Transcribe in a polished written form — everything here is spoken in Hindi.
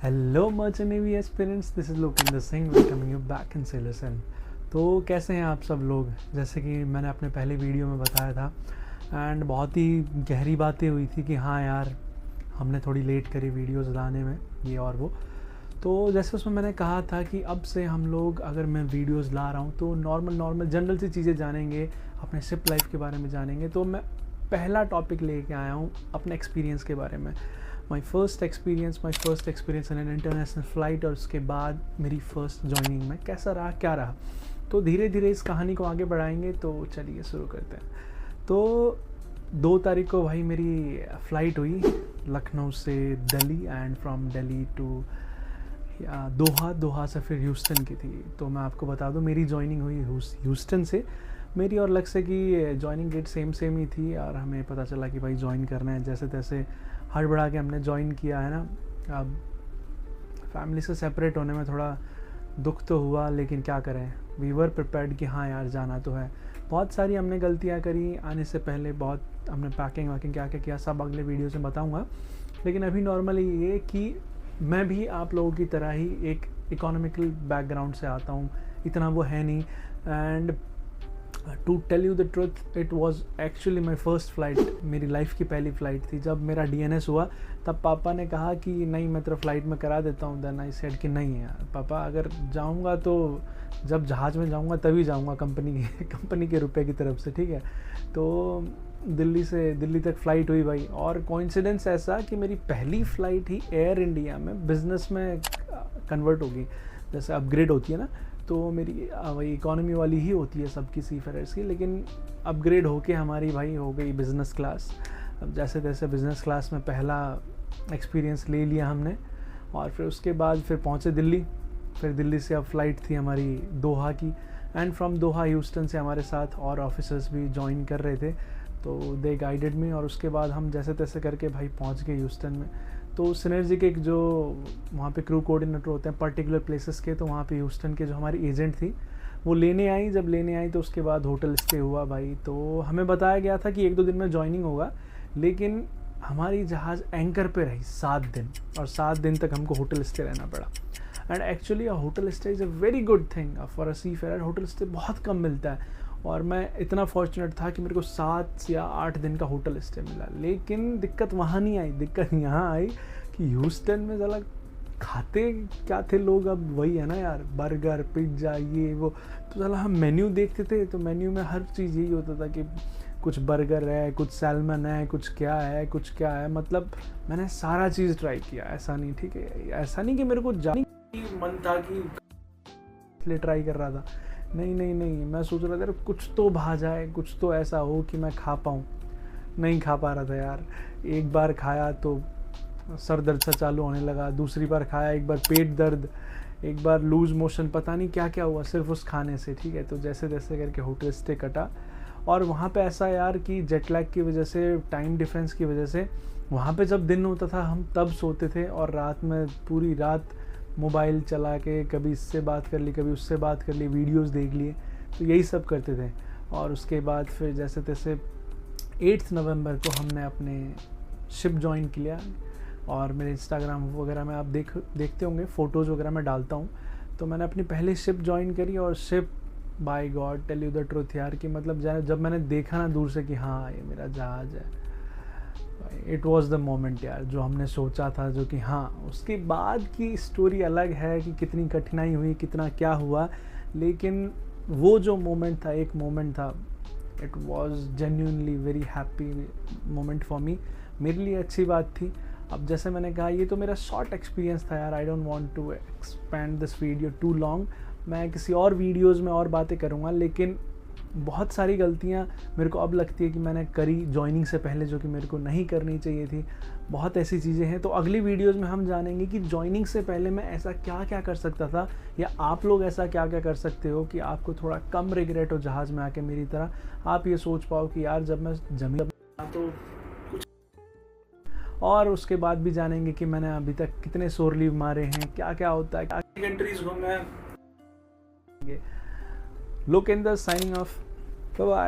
Hello merchant navy aspirants, this is Lokendra Singh welcoming you back in Sailor Sun. तो कैसे हैं आप सब लोग? जैसे कि मैंने अपने पहले वीडियो में बताया था एंड बहुत ही गहरी बातें हुई थी कि हाँ यार, हमने थोड़ी लेट करी वीडियोस लाने में, ये और वो। तो जैसे उसमें मैंने कहा था कि अब से हम लोग, अगर मैं वीडियोस ला रहा हूँ तो नॉर्मल जनरल सी चीज़ें जानेंगे, अपने शिप लाइफ के बारे में जानेंगे। तो मैं पहला टॉपिक लेके आया हूँ अपने एक्सपीरियंस के बारे में। My first experience in an international flight, और उसके बाद मेरी फ़र्स्ट जॉइनिंग में कैसा रहा, क्या रहा। तो धीरे धीरे इस कहानी को आगे बढ़ाएंगे। तो चलिए शुरू करते हैं। तो 2 तारीख को भाई मेरी फ़्लाइट हुई लखनऊ से Delhi, and from Delhi to Doha से फिर ह्यूस्टन की थी। तो मैं आपको बता दूं, मेरी जॉइनिंग हुई ह्यूस्टन से। मेरी और लक्ष्य की जॉइनिंग डेट सेम ही थी, और हमें पता चला कि भाई ज्वाइन करना है। जैसे तैसे हड़बड़ा के हमने ज्वाइन किया है ना। अब फैमिली से सेपरेट होने में थोड़ा दुख तो हुआ, लेकिन क्या करें, वी वर प्रिपेयर्ड कि हाँ यार जाना तो है। बहुत सारी हमने गलतियाँ करी आने से पहले, बहुत हमने पैकिंग वैकिंग क्या क्या किया, सब अगले वीडियो से बताऊँगा। लेकिन अभी नॉर्मली ये कि मैं भी आप लोगों की तरह ही एक इकोनॉमिकल बैकग्राउंड से आता हूँ, इतना वो है नहीं। And to tell you the truth, it was actually my first flight, मेरी लाइफ की पहली फ़्लाइट थी। जब मेरा DNS हुआ तब पापा ने कहा कि नहीं, मैं तेरा फ़्लाइट में करा देता हूँ। देन आई सेड कि नहीं यार पापा, अगर जाऊँगा तो जब जहाज़ में जाऊँगा तभी जाऊँगा, कंपनी के रुपए की तरफ से, ठीक है। तो दिल्ली तक फ़्लाइट हुई भाई। और कोइंसिडेंस ऐसा कि मेरी पहली फ़्लाइट ही एयर इंडिया में बिज़नेस में कन्वर्ट होगी, जैसे अपग्रेड होती है ना। तो मेरी वही इकॉनमी वाली ही होती है सबकी सीफेयर्स की, लेकिन अपग्रेड होके हमारी भाई हो गई बिज़नेस क्लास। अब जैसे तैसे बिज़नेस क्लास में पहला एक्सपीरियंस ले लिया हमने, और फिर उसके बाद फिर पहुँचे दिल्ली। फिर दिल्ली से अब फ़्लाइट थी हमारी दोहा की, एंड फ्रॉम दोहा ह्यूस्टन से हमारे साथ और ऑफिसर्स भी ज्वाइन कर रहे थे। तो दे गाइडेड मी, और उसके बाद हम जैसे तैसे करके भाई पहुँच गए ह्यूस्टन में। तो सिनर्जी के जो वहाँ पे क्रू कोऑर्डिनेटर होते हैं पर्टिकुलर प्लेसेस के, तो वहाँ पे ह्यूस्टन के जो हमारी एजेंट थी वो लेने आई। जब लेने आई तो उसके बाद होटल स्टे हुआ भाई। तो हमें बताया गया था कि 1-2 दिन में ज्वाइनिंग होगा, लेकिन हमारी जहाज़ एंकर पे रही 7 दिन, और 7 दिन तक हमको होटल स्टे रहना पड़ा। And actually hotel stay is a very good thing for a seafarer. Hotel stay बहुत कम मिलता है, और मैं इतना फॉर्चुनेट था कि मेरे को 7 या 8 दिन का होटल स्टे मिला। लेकिन दिक्कत वहाँ नहीं आई, दिक्कत यहाँ आई कि ह्यूस्टन में ज़रा खाते क्या थे लोग। अब वही है ना यार, बर्गर पिज्ज़ा ये वो। तो साला हम मेन्यू देखते थे, तो मेन्यू में हर चीज़ यही होता था कि कुछ बर्गर है, कुछ सैल्मन है, कुछ क्या है। मतलब मैंने सारा चीज़ ट्राई किया, ऐसा नहीं, ठीक है, ऐसा नहीं कि मेरे को जाने की मन था कि इसलिए ट्राई कर रहा था। नहीं, मैं सोच रहा था कुछ तो भा जाए, कुछ तो ऐसा हो कि मैं खा पाऊँ। नहीं खा पा रहा था यार। एक बार खाया तो सर दर्द सा चालू होने लगा, दूसरी बार खाया एक बार पेट दर्द, एक बार लूज मोशन, पता नहीं क्या क्या हुआ सिर्फ उस खाने से, ठीक है। तो जैसे तैसे करके होटल स्टे कटा। और वहाँ पे ऐसा यार कि जेट लैग की वजह से, टाइम डिफरेंस की वजह से, वहाँ पे जब दिन होता था हम तब सोते थे, और रात में पूरी रात मोबाइल चला के कभी इससे बात कर ली, कभी उससे बात कर ली, वीडियोस देख लिए, तो यही सब करते थे। और उसके बाद फिर जैसे तैसे 8 नवंबर को हमने अपने शिप ज्वाइन किया। और मेरे इंस्टाग्राम वगैरह में आप देखते होंगे, फ़ोटोज़ वगैरह मैं डालता हूँ। तो मैंने अपनी पहली शिप ज्वाइन करी, और ship by god tell you the truth यार, कि मतलब जब मैंने देखा ना दूर से कि हाँ ये मेरा जहाज़ है, इट वॉज़ द मोमेंट यार, जो हमने सोचा था, जो कि हाँ। उसके बाद की स्टोरी अलग है कि कितनी कठिनाई हुई, कितना क्या हुआ, लेकिन वो जो मोमेंट था, एक मोमेंट था, it was genuinely very happy moment for me. मेरे लिए अच्छी बात थी। अब जैसे मैंने कहा, ये तो मेरा शॉर्ट एक्सपीरियंस था यार। I don't want to expand this video too long. मैं किसी और वीडियोज़ में और बातें करूँगा, लेकिन बहुत सारी गलतियाँ मेरे को अब लगती है कि मैंने करी ज्वाइनिंग से पहले, जो कि मेरे को नहीं करनी चाहिए थी। बहुत ऐसी चीज़ें हैं। तो अगली वीडियोस में हम जानेंगे कि ज्वाइनिंग से पहले मैं ऐसा क्या क्या कर सकता था, या आप लोग ऐसा क्या क्या कर सकते हो कि आपको थोड़ा कम रिग्रेट हो जहाज़ में आके, मेरी तरह आप ये सोच पाओ कि यार जब मैं जमीन तो कुछ। और उसके बाद भी जानेंगे कि मैंने अभी तक कितने शोर लीव मारे हैं, क्या क्या होता है, क्या कंट्रीज घूमे। Lokendra signing off, bye bye.